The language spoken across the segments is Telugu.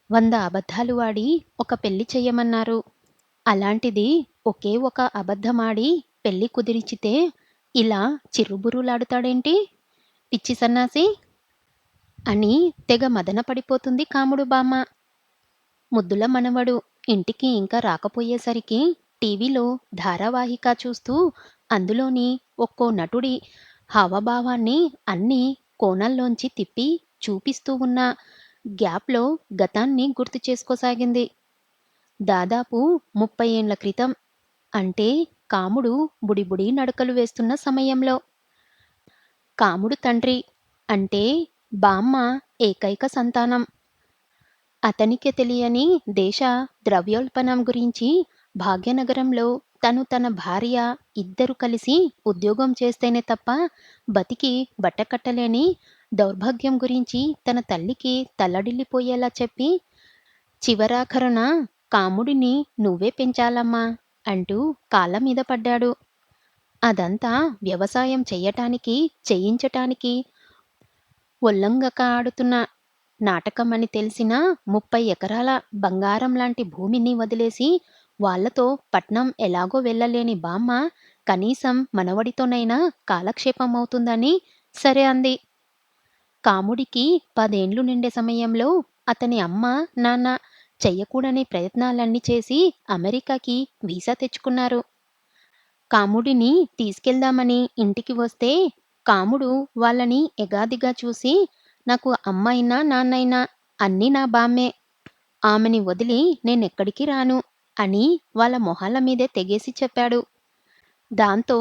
100 అబద్ధాలు ఆడి ఒక పెళ్లి చెయ్యమన్నారు. అలాంటిది ఒకే ఒక అబద్ధమాడి పెళ్లి కుదిరిచితే ఇలా చిర్రుబుర్రులాడుతాడేంటి పిచ్చి సన్నాసి అని తెగ మదన పడిపోతుంది కాముడు బామ్మ. ముద్దుల మనవడు ఇంటికి ఇంకా రాకపోయేసరికి టీవీలో ధారావాహిక చూస్తూ అందులోని ఒక్కో నటుడి హావభావాన్ని అన్ని కోణాల్లోంచి తిప్పి చూపిస్తూ ఉన్న గ్యాప్‌లో గతాన్ని గుర్తు చేసుకోసాగింది. దాదాపు 30 ఏండ్ల క్రితం. అంటే కాముడు బుడిబుడి నడకలు వేస్తున్న సమయంలో. కాముడు తండ్రి అంటే బామ్మ ఏకైక సంతానం. అతనికే తెలియని దేశ ద్రవ్యోల్బణం గురించి, భాగ్యనగరంలో తను తన భార్య ఇద్దరు కలిసి ఉద్యోగం చేస్తేనే తప్ప బతికి బట్టకట్టలేని దౌర్భాగ్యం గురించి తన తల్లికి తల్లడిల్లిపోయేలా చెప్పి, చివరాఖరున కాముడిని నువ్వే పెంచాలమ్మా అంటూ కాళ్ళ మీద పడ్డాడు. అదంతా వ్యవసాయం చెయ్యటానికి, చేయించటానికి ఒళ్ళొంగక ఆడుతున్న నాటకమని తెలిసినా 30 ఎకరాల బంగారం లాంటి భూమిని వదిలేసి వాళ్ళతో పట్నం ఎలాగో వెళ్ళలేని బామ్మ కనీసం మనవడితోనైనా కాలక్షేపమవుతుందని సరే అంది. కాముడికి 10 ఏండ్లు నిండే సమయంలో అతని అమ్మ, నాన్న చెయ్యకూడని ప్రయత్నాలన్నీ చేసి అమెరికాకి వీసా తెచ్చుకున్నారు. కాముడిని తీసుకెళ్దామని ఇంటికి వస్తే కాముడు వాళ్ళని ఎగాదిగా చూసి, నాకు అమ్మయినా, నాన్నయినా అన్నీ నా బామ్మే. ఆమెని వదిలి నేనెక్కడికి రాను అని వాళ్ళ మొహాల మీదే తెగేసి చెప్పాడు. దాంతో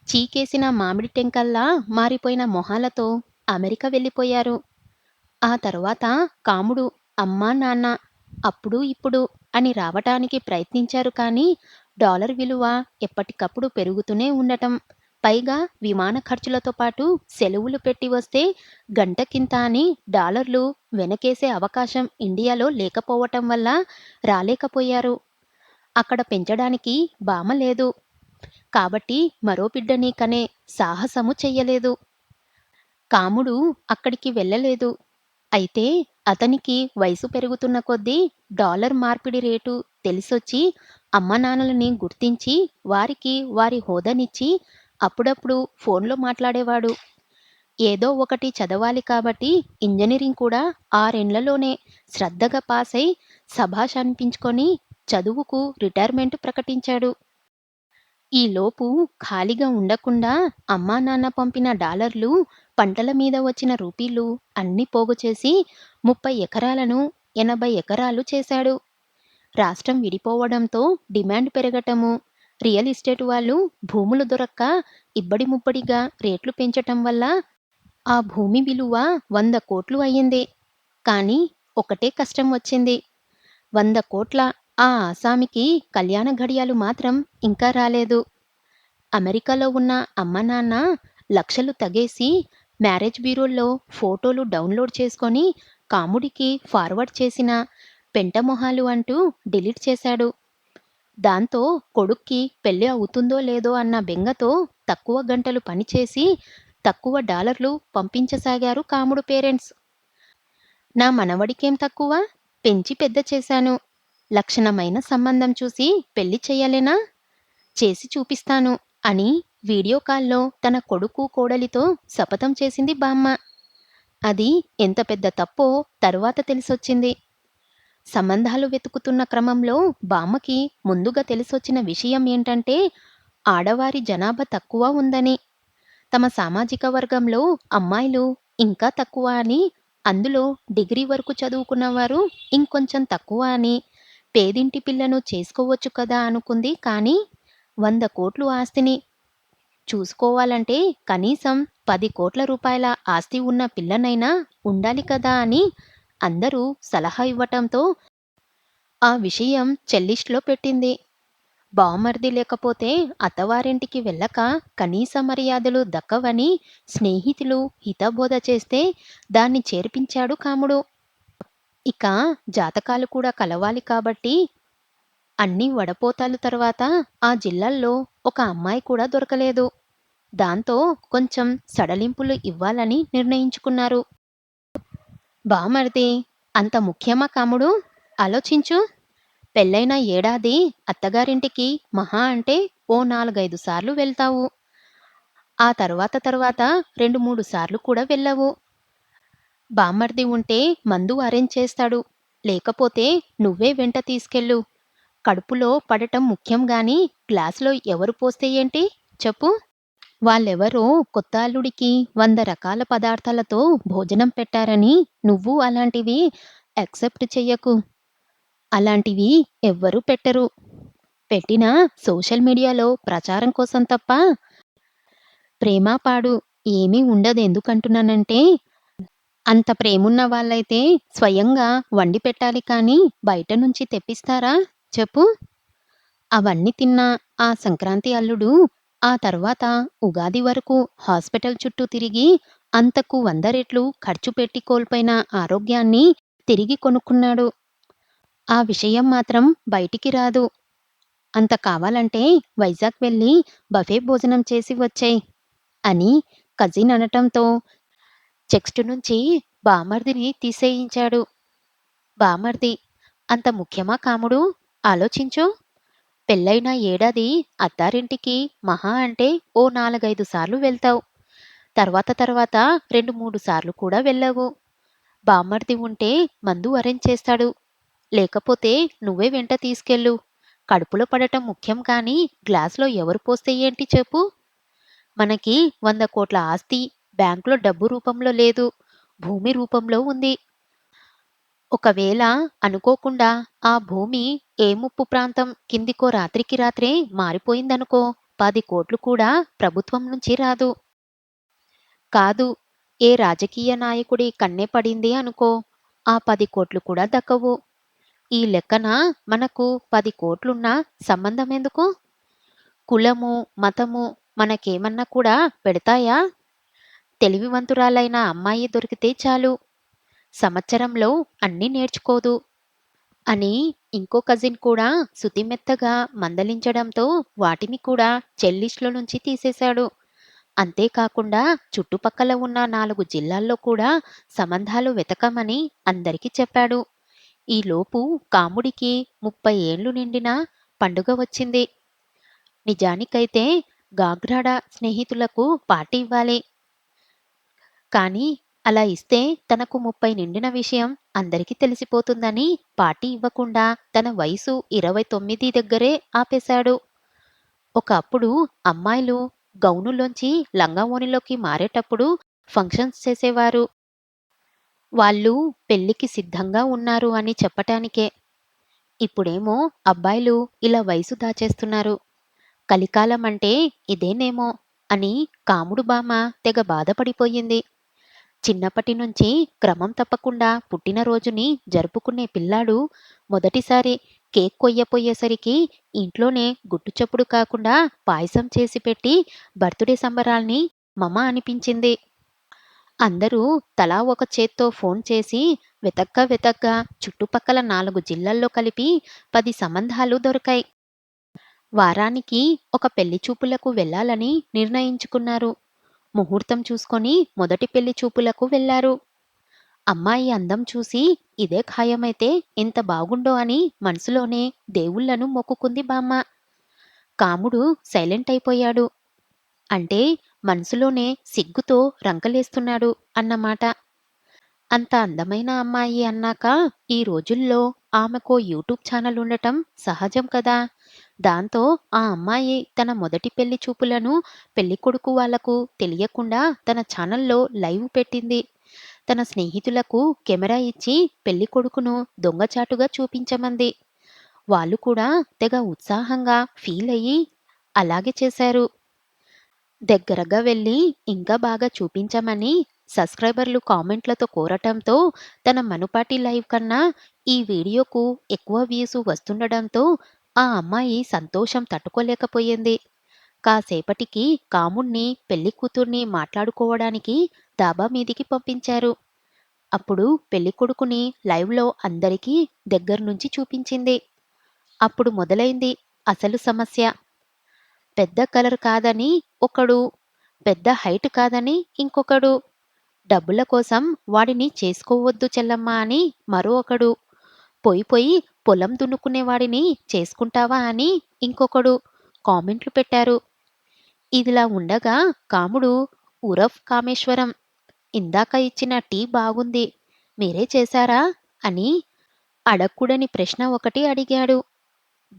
చీకేసిన మామిడి టెంకల్లా మారిపోయిన మొహాలతో అమెరికా వెళ్ళిపోయారు. ఆ తర్వాత కాముడు అమ్మా, నాన్న అప్పుడు, ఇప్పుడు అని రావటానికి ప్రయత్నించారు కానీ డాలర్ విలువ ఎప్పటికప్పుడు పెరుగుతూనే ఉండటం, పైగా విమాన ఖర్చులతో పాటు సెలవులు పెట్టి వస్తే గంటకింత అని డాలర్లు వెనకేసే అవకాశం ఇండియాలో లేకపోవటం వల్ల రాలేకపోయారు. అక్కడ పెంచడానికి బామ లేదు. కాబట్టి మరో బిడ్డని కనే సాహసము చెయ్యలేదు. కాముడు అక్కడికి వెళ్ళలేదు. అయితే అతనికి వయసు పెరుగుతున్న కొద్దీ డాలర్ మార్పిడి రేటు తెలిసొచ్చి అమ్మానాన్నలని గుర్తించి వారికి వారి హోదానిచ్చి అప్పుడప్పుడు ఫోన్లో మాట్లాడేవాడు. ఏదో ఒకటి చదవాలి కాబట్టి ఇంజనీరింగ్ కూడా 6 ఏండ్లలోనే శ్రద్ధగా పాసై శభాష్ అనిపించుకొని చదువుకు రిటైర్మెంట్ ప్రకటించాడు. ఈలోపు ఖాళీగా ఉండకుండా అమ్మానాన్న పంపిన డాలర్లు, పంటల మీద వచ్చిన రూపీలు అన్నీ పోగుచేసి 30 ఎకరాలను 80 ఎకరాలు చేశాడు. రాష్ట్రం విడిపోవడంతో డిమాండ్ పెరగటము, రియల్ ఎస్టేట్ వాళ్ళు భూములు దొరక్క ఇబ్బడి ముబ్బడిగా రేట్లు పెంచటం వల్ల ఆ భూమి విలువ 100 కోట్లు అయ్యింది. కానీ ఒకటే కష్టం వచ్చింది. 100 కోట్ల ఆ ఆసామికి కళ్యాణ ఘడియలు మాత్రం ఇంకా రాలేదు. అమెరికాలో ఉన్న అమ్మానాన్న లక్షలు తగేసి మ్యారేజ్ బ్యూరోల్లో ఫోటోలు డౌన్లోడ్ చేసుకొని కాముడికి ఫార్వర్డ్ చేసిన పెంటమొహాలు అంటూ డిలీట్ చేశాడు. దాంతో కొడుక్కి పెళ్లి అవుతుందో లేదో అన్న బెంగతో తక్కువ గంటలు పనిచేసి తక్కువ డాలర్లు పంపించసాగారు కాముడు పేరెంట్స్. నా మనవడికేం తక్కువ, పెంచి పెద్ద చేశాను. లక్షణమైన సంబంధం చూసి పెళ్లి చెయ్యలేనా, చేసి చూపిస్తాను అని వీడియో కాల్లో తన కొడుకు కోడలితో శపథం చేసింది బామ్మ. అది ఎంత పెద్ద తప్పో తరువాత తెలిసొచ్చింది. సంబంధాలు వెతుకుతున్న క్రమంలో బామ్మకి ముందుగా తెలిసొచ్చిన విషయం ఏంటంటే ఆడవారి జనాభా తక్కువ ఉందని, తమ సామాజిక వర్గంలో అమ్మాయిలు ఇంకా తక్కువ అని, అందులో డిగ్రీ వరకు చదువుకున్నవారు ఇంకొంచెం తక్కువ అని, పేదింటి పిల్లను చేసుకోవచ్చు కదా అనుకుంది. కానీ 100 కోట్లు ఆస్తిని చూసుకోవాలంటే కనీసం 10 కోట్ల రూపాయల ఆస్తి ఉన్న పిల్లనైనా ఉండాలి కదా అని అందరూ సలహా ఇవ్వటంతో ఆ విషయం చెల్లిస్ట్లో పెట్టింది. బావమరిది లేకపోతే అత్తవారింటికి వెళ్ళక కనీస మర్యాదలు దక్కవని స్నేహితులు హితబోధ చేస్తే దాన్ని చేర్పించాడు కాముడు. ఇక జాతకాలు కూడా కలవాలి కాబట్టి అన్ని వడపోతాలు తర్వాత ఆ జిల్లాల్లో ఒక అమ్మాయి కూడా దొరకలేదు. దాంతో కొంచెం సడలింపులు ఇవ్వాలని నిర్ణయించుకున్నారు. బామర్ది అంత ముఖ్యమా కాముడు? ఆలోచించు. పెళ్ళైన ఏడాది అత్తగారింటికి మహా అంటే ఓ 4, 5 సార్లు వెళ్తావు. ఆ తర్వాత 2, 3 సార్లు కూడా వెళ్ళవు. బామ్మర్ది ఉంటే మందు అరేంజ్ చేస్తాడు. లేకపోతే నువ్వే వెంట తీసుకెళ్ళు. కడుపులో పడటం ముఖ్యం గాని గ్లాసులో ఎవరు పోస్తే ఏంటి చెప్పు? వాళ్ళెవరో కొత్త అల్లుడికి 100 రకాల పదార్థాలతో భోజనం పెట్టారని నువ్వు అలాంటివి యాక్సెప్ట్ చెయ్యకు. అలాంటివి ఎవ్వరూ పెట్టరు. పెట్టినా సోషల్ మీడియాలో ప్రచారం కోసం తప్ప ప్రేమ, పాడు ఏమీ ఉండదు. ఎందుకంటున్నానంటే అంత ప్రేమున్న వాళ్ళైతే స్వయంగా వండి పెట్టాలి కానీ బయట నుంచి తెప్పిస్తారా చెప్పు? అవన్నీ తిన్న ఆ సంక్రాంతి అల్లుడు ఆ తర్వాత ఉగాది వరకు హాస్పిటల్ చుట్టూ తిరిగి అంతకు 100 రెట్లు ఖర్చు పెట్టి కోల్పోయిన ఆరోగ్యాన్ని తిరిగి కొనుక్కున్నాడు. ఆ విషయం మాత్రం బయటికి రాదు. అంత కావాలంటే వైజాగ్ వెళ్ళి బఫే భోజనం చేసి వచ్చెయ్ అని కజిన్ అనటంతో చెక్స్ట్ నుంచి బామర్దిని తీసేయించాడు. బామర్ది అంత ముఖ్యమా కాముడు? ఆలోచించు. పెళ్ళైన ఏడాది అత్తారింటికి మహా అంటే ఓ 4, 5 సార్లు వెళ్తావు. తర్వాత 2, 3 సార్లు కూడా వెళ్ళవు. బామ్మర్ది ఉంటే మందు అరేంజ్ చేస్తాడు. లేకపోతే నువ్వే వెంట తీసుకెళ్ళు. కడుపులో పడటం ముఖ్యం కానీ గ్లాస్‌లో ఎవరు పోస్తే ఏంటి చెప్పు? మనకి 100,00,00,000 ఆస్తి బ్యాంకులో డబ్బు రూపంలో లేదు. భూమి రూపంలో ఉంది. ఒకవేళ అనుకోకుండా ఆ భూమి ఏ ముప్పు ప్రాంతం కిందికో రాత్రికి రాత్రే మారిపోయిందనుకో 10,00,00,000 కూడా ప్రభుత్వం నుంచి రాదు. కాదు ఏ రాజకీయ నాయకుడి కన్నే పడింది అనుకో ఆ 10,00,00,000 కూడా దక్కవు. ఈ లెక్కన మనకు 10,00,00,000 సంబంధమెందుకు? కులము, మతము మనకేమన్నా కూడా పెడతాయా? తెలివివంతురాలైన అమ్మాయి దొరికితే చాలు. సంవత్సరంలో అన్నీ నేర్చుకోదు. అని ఇంకో కజిన్ కూడా శుతిమెత్తగా మందలించడంతో వాటిని కూడా చెల్లిస్ట్‌లో నుంచి తీసేశాడు. అంతేకాకుండా చుట్టుపక్కల ఉన్న 4 జిల్లాల్లో కూడా సంబంధాలు వెతకమని అందరికీ చెప్పాడు. ఈలోపు కాముడికి 30 ఏండ్లు నిండిన పండుగ వచ్చింది. నిజానికైతే గాగ్రాడ స్నేహితులకు పార్టీ ఇవ్వాలి. కానీ అలా ఇస్తే తనకు 30 నిండిన విషయం అందరికీ తెలిసిపోతుందని పార్టీ ఇవ్వకుండా తన వయసు 29 దగ్గరే ఆపేశాడు. ఒకప్పుడు అమ్మాయిలు గౌనులోంచి లంగావోణిలోకి మారేటప్పుడు ఫంక్షన్స్ చేసేవారు. వాళ్ళు పెళ్ళికి సిద్ధంగా ఉన్నారు అని చెప్పటానికే. ఇప్పుడేమో అబ్బాయిలు ఇలా వయసు దాచేస్తున్నారు. కలికాలం అంటే ఇదేనేమో అని కాముడు బామ్మ తెగ బాధపడిపోయింది. చిన్నప్పటి నుంచి క్రమం తప్పకుండా పుట్టినరోజుని జరుపుకునే పిల్లాడు మొదటిసారి కేక్ కొయ్యపోయేసరికి ఇంట్లోనే గుట్టుచప్పుడు కాకుండా పాయసం చేసి పెట్టి బర్త్‌డే సంబరాల్ని మమ అనిపించింది. అందరూ తలా ఒక చేత్తో ఫోన్ చేసి వెతక్క చుట్టుపక్కల 4 జిల్లాల్లో కలిపి 10 సంబంధాలు దొరికాయి. వారానికి ఒక పెళ్లి చూపులకు వెళ్ళాలని నిర్ణయించుకున్నారు. ముహూర్తం చూసుకొని మొదటి పెళ్లి చూపులకు వెళ్లారు. అమ్మాయి అందం చూసి ఇదే ఖాయమైతే ఎంత బాగుండో అని మనసులోనే దేవుళ్ళను మొక్కుకుంది బామ్మ. కాముడు సైలెంట్ అయిపోయాడు. అంటే మనసులోనే సిగ్గుతో రంకలేస్తున్నాడు అన్నమాట. అంత అందమైన అమ్మాయి అన్నాక ఈ రోజుల్లో ఆమెకో యూట్యూబ్ ఛానల్ ఉండటం సహజం కదా! దాంతో ఆ అమ్మాయి తన మొదటి పెళ్లి చూపులను పెళ్ళికొడుకు వాళ్ళకు తెలియకుండా తన ఛానల్‌లో లైవ్ పెట్టింది. తన స్నేహితులకు కెమెరా ఇచ్చి పెళ్ళికొడుకును దొంగచాటుగా చూపించమంది. వాళ్ళు కూడా తెగ ఉత్సాహంగా ఫీలయ్యి అలాగే చేశారు. దగ్గరగా వెళ్లి ఇంకా బాగా చూపించమని సబ్‌స్క్రైబర్లు కామెంట్‌లతో కోరటంతో తన మనుపాటి లైవ్ కన్నా ఈ వీడియోకు ఎక్కువ వ్యూస్ వస్తుండడంతో ఆ అమ్మాయి సంతోషం తట్టుకోలేకపోయింది. కాసేపటికి కాముడిని, పెళ్లికూతుర్ని మాట్లాడుకోవడానికి డాబా మీదికి పంపించారు. అప్పుడు పెళ్ళికొడుకుని లైవ్‌లో అందరికీ దగ్గర్నుంచి చూపించింది. అప్పుడు మొదలైంది అసలు సమస్య. పెద్ద కలర్ కాదని ఒకడు, పెద్ద హైట్ కాదని ఇంకొకడు. డబ్బుల కోసం వాడిని చేసుకోవద్దు చెల్లమ్మా అని మరో ఒకడు, పొయ్యి పొయ్యి పొలం దున్నుకునేవాడిని చేసుకుంటావా అని ఇంకొకడు కామెంట్లు పెట్టారు. ఇదిలా ఉండగా కాముడు ఉరఫ్ కామేశ్వరం, ఇందాక ఇచ్చిన టీ బాగుంది. మీరే చేశారా? అని అడక్కూడని ప్రశ్న ఒకటి అడిగాడు.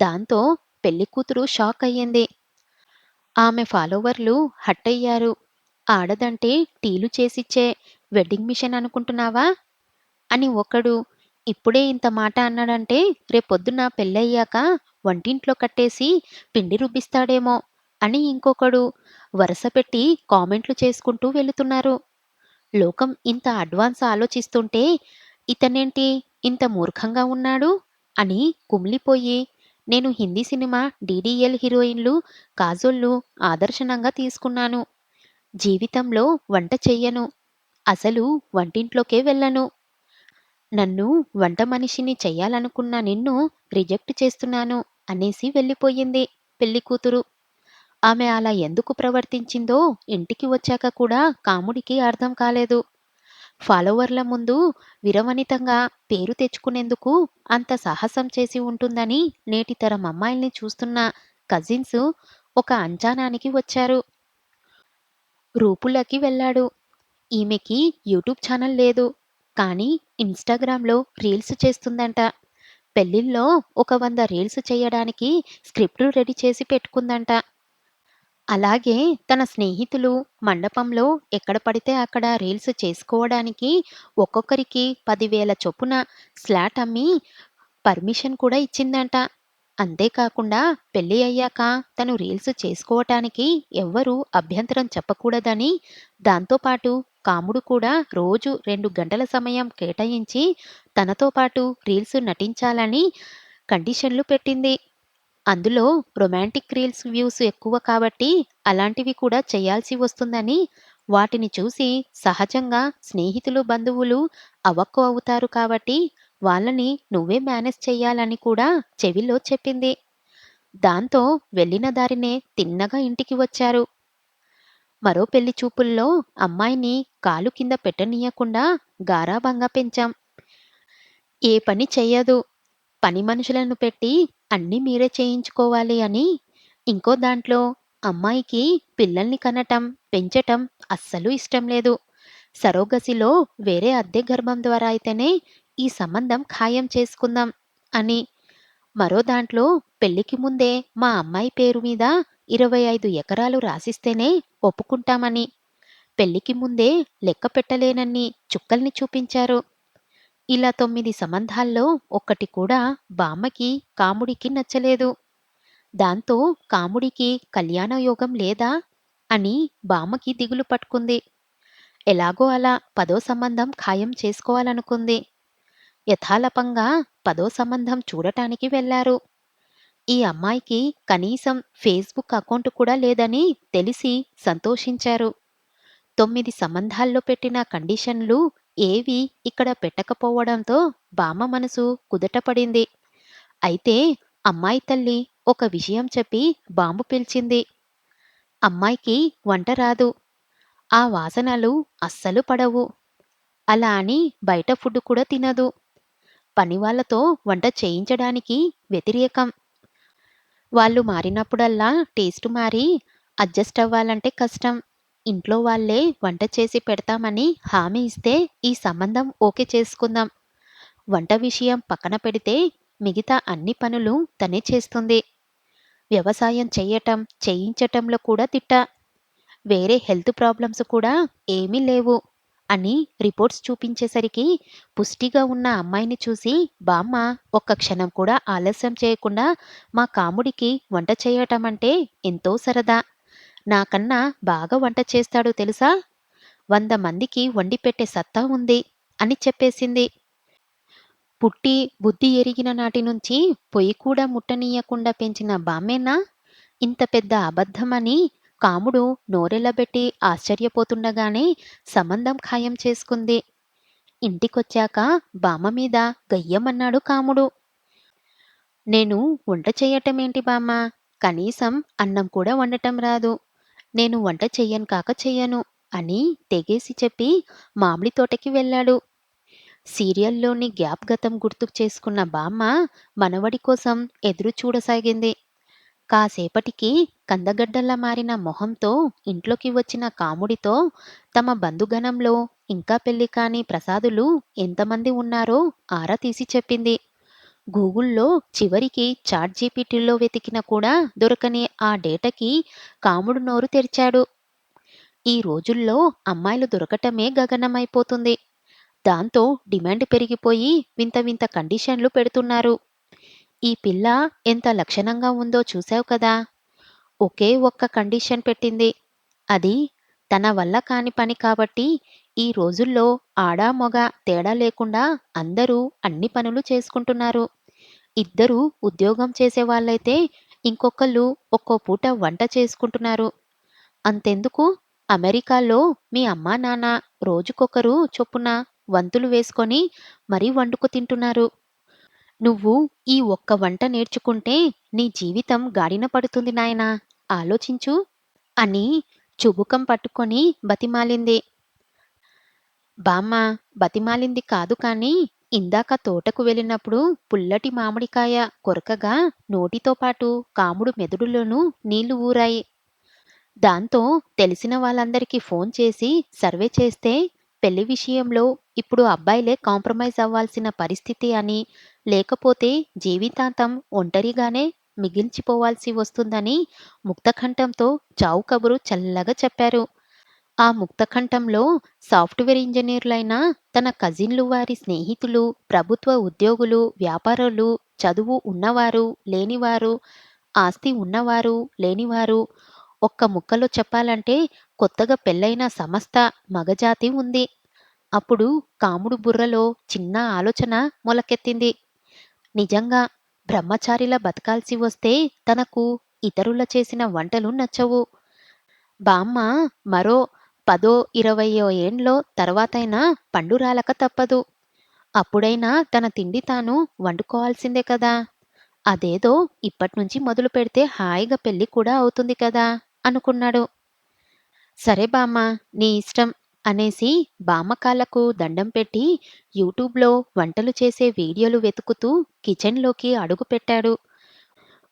దాంతో పెళ్లికూతురు షాక్ అయ్యింది. ఆమె ఫాలోవర్లు హట్టయ్యారు. ఆడదంటే టీలు చేసిచ్చే వెడ్డింగ్ మిషన్ అనుకుంటున్నావా? అని ఒకడు, ఇప్పుడే ఇంత మాట అన్నాడంటే రేపొద్దున పెళ్ళయ్యాక వంటింట్లో కట్టేసి పిండి రుబ్బిస్తాడేమో అని ఇంకొకడు వరసపెట్టి కామెంట్లు చేసుకుంటూ వెళుతున్నారు. లోకం ఇంత అడ్వాన్స్ ఆలోచిస్తుంటే ఇతనేంటి ఇంత మూర్ఖంగా ఉన్నాడు అని కుమిలిపోయి, నేను హిందీ సినిమా డీడీఎల్ హీరోయిన్లు కాజోళ్ళు ఆదర్శనంగా తీసుకున్నాను. జీవితంలో వంట చెయ్యను. అసలు వంటింట్లోకే వెళ్ళను. నన్ను వంట మనిషిని చెయ్యాలనుకున్న నిన్ను రిజెక్ట్ చేస్తున్నాను అనేసి వెళ్ళిపోయింది పెళ్లికూతురు. ఆమె అలా ఎందుకు ప్రవర్తించిందో ఇంటికి వచ్చాక కూడా కాముడికి అర్థం కాలేదు. ఫాలోవర్ల ముందు విరవనితంగా పేరు తెచ్చుకునేందుకు అంత సాహసం చేసి ఉంటుందని నేటి తరం అమ్మాయిల్ని చూస్తున్న కజిన్స్ ఒక అంచనానికి వచ్చారు. రూపులకి వెళ్ళాడు. ఈమెకి యూట్యూబ్ ఛానల్ లేదు. కానీ ఇన్‌స్టాగ్రామ్‌లో రీల్స్ చేస్తుందంట. పెళ్ళిల్లో ఒక 100 రీల్స్ చేయడానికి స్క్రిప్ట్ రెడీ చేసి పెట్టుకుందంట. అలాగే తన స్నేహితులు మండపంలో ఎక్కడ పడితే అక్కడ రీల్స్ చేసుకోవడానికి ఒక్కొక్కరికి 10,000 చొప్పున స్లాట్ అమ్మి పర్మిషన్ కూడా ఇచ్చిందంట. అంతేకాకుండా పెళ్లి అయ్యాక తను రీల్స్ చేసుకోవటానికి ఎవ్వరూ అభ్యంతరం చెప్పకూడదని, దాంతో పాటు కాముడు కూడా రోజు 2 గంటల సమయం కేటాయించి తనతో పాటు రీల్స్ నటించాలని కండిషన్లు పెట్టింది. అందులో రొమాంటిక్ రీల్స్ వ్యూస్ ఎక్కువ కాబట్టి అలాంటివి కూడా చేయాల్సి వస్తుందని, వాటిని చూసి సహజంగా స్నేహితులు, బంధువులు అవాక్కు అవుతారు కాబట్టి వాళ్ళని నువ్వే మేనేజ్ చెయ్యాలని కూడా చెవిలో చెప్పింది. దాంతో వెళ్ళిన దారినే తిన్నగా ఇంటికి వచ్చారు. మరో పెళ్లి చూపుల్లో అమ్మాయిని కాలు కింద పెట్టనీయకుండా గారాబంగా పెంచాం. ఏ పని చెయ్యదు. పని మనుషులను పెట్టి అన్నీ మీరే చేయించుకోవాలి అని. ఇంకో దాంట్లో అమ్మాయికి పిల్లల్ని కనటం, పెంచటం అస్సలు ఇష్టం లేదు. సరోగసీలో వేరే అద్దె గర్భం ద్వారా అయితేనే ఈ సంబంధం ఖాయం చేసుకుందాం అని. మరో దాంట్లో పెళ్లికి ముందే మా అమ్మాయి పేరు మీద 25 ఎకరాలు రాసిస్తేనే ఒప్పుకుంటామని. పెళ్లికి ముందే లెక్క పెట్టలేనన్ని చుక్కల్ని చూపించారు. ఇలా 9 సంబంధాల్లో ఒక్కటి కూడా బామ్మకి, కాముడికి నచ్చలేదు. దాంతో కాముడికి కళ్యాణయోగం లేదా అని బామ్మకి దిగులు పట్టుకుంది. ఎలాగో అలా 10వ సంబంధం ఖాయం చేసుకోవాలనుకుంది. యథాలాపంగా 10వ సంబంధం చూడటానికి వెళ్లారు. ఈ అమ్మాయికి కనీసం ఫేస్‌బుక్ అకౌంట్ కూడా లేదని తెలిసి సంతోషించారు. 9 సంబంధాల్లో పెట్టిన కండిషన్లు ఏవీ ఇక్కడ పెట్టకపోవడంతో బామ్మ మనసు కుదుటపడింది. అయితే అమ్మాయి తల్లి ఒక విషయం చెప్పి బాంబు పేల్చింది. అమ్మాయికి వంట రాదు. ఆ వాసనలు అస్సలు పడవు. అలా అని బయట ఫుడ్ కూడా తినదు. పనివాళ్ళతో వంట చేయించడానికి వ్యతిరేకం. వాళ్ళు మారినప్పుడల్లా టేస్ట్ మారి అడ్జస్ట్ అవ్వాలంటే కష్టం. ఇంట్లో వాళ్ళే వంట చేసి పెడతామని హామీ ఇస్తే ఈ సంబంధం ఓకే చేసుకుందాం. వంట విషయం పక్కన పెడితే మిగతా అన్ని పనులు తనే చేస్తుంది. వ్యవసాయం చెయ్యటం, చేయించటంలో కూడా దిట్ట. వేరే హెల్త్ ప్రాబ్లమ్స్ కూడా ఏమీ లేవు అని రిపోర్ట్స్ చూపించేసరికి పుష్టిగా ఉన్న అమ్మాయిని చూసి బామ్మ ఒక్క క్షణం కూడా ఆలస్యం చేయకుండా మా కాముడికి వంట చేయటం అంటే ఎంతో సరదా. నాకన్నా బాగా వంట చేస్తాడు తెలుసా? 100 మందికి వండిపెట్టే సత్తా ఉంది అని చెప్పేసింది. పుట్టి బుద్ధి ఎరిగిన నాటి నుంచి పొయ్యి కూడా ముట్టనీయకుండా పెంచిన బామ్మేనా ఇంత పెద్ద అబద్ధమని కాముడు నోరెళ్లబెట్టి ఆశ్చర్యపోతుండగానే సంబంధం ఖాయం చేసుకుంది. ఇంటికొచ్చాక బామ్మ మీద గయ్యమన్నాడు కాముడు. నేను వంట చెయ్యటమేంటి బామ్మా? కనీసం అన్నం కూడా వండటం రాదు. నేను వంట చెయ్యను కాక చెయ్యను. అని తెగేసి చెప్పి మామిడి తోటకి వెళ్ళాడు. సీరియల్‌లోని జ్ఞాపగతం గుర్తుకు చేసుకున్న బామ్మ మనవడి కోసం ఎదురు చూడసాగింది. కాసేపటికి కందగడ్డల్లా మారిన మొహంతో ఇంట్లోకి వచ్చిన కాముడితో తమ బంధుగణంలో ఇంకా పెళ్లి కాని ప్రసాదులు ఎంతమంది ఉన్నారో ఆరా తీసి చెప్పింది. గూగుల్‌లో చివరికి చాట్ జీపీటీలో వెతికినా కూడా దొరకని ఆ డేటాకి కాముడు నోరు తెరిచాడు. ఈ రోజుల్లో అమ్మాయిలు దొరకటమే గగనమైపోతుంది. దాంతో డిమాండ్ పెరిగిపోయి వింత వింత కండిషన్లు పెడుతున్నారు. ఈ పిల్ల ఎంత లక్షణంగా ఉందో చూసావు కదా! ఒకే ఒక్క కండిషన్ పెట్టింది. అది తన వల్ల కాని పని కాబట్టి ఈ రోజుల్లో ఆడా మొగ తేడా లేకుండా అందరూ అన్ని పనులు చేసుకుంటున్నారు. ఇద్దరు ఉద్యోగం చేసేవాళ్ళైతే ఇంకొకళ్ళు ఒక్కో పూట వంట చేసుకుంటున్నారు. అంతెందుకు అమెరికాలో మీ అమ్మా నాన్న రోజుకొకరు చొప్పున వంతులు వేసుకొని మరీ వండుకు తింటున్నారు. నువ్వు ఈ ఒక్క వంట నేర్చుకుంటే నీ జీవితం గాడిన పడుతుంది నాయనా, ఆలోచించు అని చుబుకం పట్టుకొని బతిమాలింది. బామ్మ బతిమాలింది కాదు కానీ ఇందాక తోటకు వెళ్ళినప్పుడు పుల్లటి మామిడికాయ కొరకగా నోటితో పాటు కాముడు మెదడులోనూ నీళ్లు ఊరాయి. దాంతో తెలిసిన వాళ్ళందరికీ ఫోన్ చేసి సర్వే చేస్తే పెళ్లి విషయంలో ఇప్పుడు అబ్బాయిలే కాంప్రమైజ్ అవ్వాల్సిన పరిస్థితి అని, లేకపోతే జీవితాంతం ఒంటరిగానే మిగిల్చిపోవాల్సి వస్తుందని ముక్తకంఠంతో చావు కబురు చల్లగా చెప్పారు. ఆ ముక్తకంఠంలో సాఫ్ట్‌వేర్ ఇంజినీర్లైన తన కజిన్లు వారి స్నేహితులు, ప్రభుత్వ ఉద్యోగులు, వ్యాపారులు, చదువు ఉన్నవారు, లేనివారు, ఆస్తి ఉన్నవారు, లేనివారు, ఒక్క ముక్కలో చెప్పాలంటే కొత్తగా పెళ్ళైన సమస్త మగజాతి ఉంది. అప్పుడు కాముడు బుర్రలో చిన్న ఆలోచన మొలకెత్తింది. నిజంగా బ్రహ్మచారిలా బతకాల్సి వస్తే తనకు ఇతరుల చేసిన వంటలు నచ్చవు. బామ్మ మరో 10, 20 ఏండ్లో తర్వాతైనా పండు రాలక తప్పదు. అప్పుడైనా తన తిండి తాను వండుకోవాల్సిందే కదా! అదేదో ఇప్పట్నుంచి మొదలుపెడితే హాయిగా పెళ్లి కూడా అవుతుంది కదా! అనుకున్నాడు. సరే బామ్మ, నీ ఇష్టం అనేసి బామ్మ కాళ్ళకు దండం పెట్టి యూట్యూబ్‌లో వంటలు చేసే వీడియోలు వెతుకుతూ కిచెన్‌లోకి అడుగుపెట్టాడు.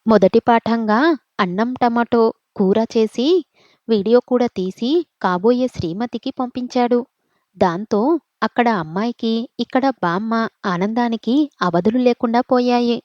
మొదటి పాఠంగా అన్నం టమాటో కూర చేసి వీడియో కూడా తీసి కాబోయే శ్రీమతికి పంపించాడు. దాంతో అక్కడ అమ్మాయికి, ఇక్కడ బామ్మ ఆనందానికి అవధులు లేకుండా పోయాయి.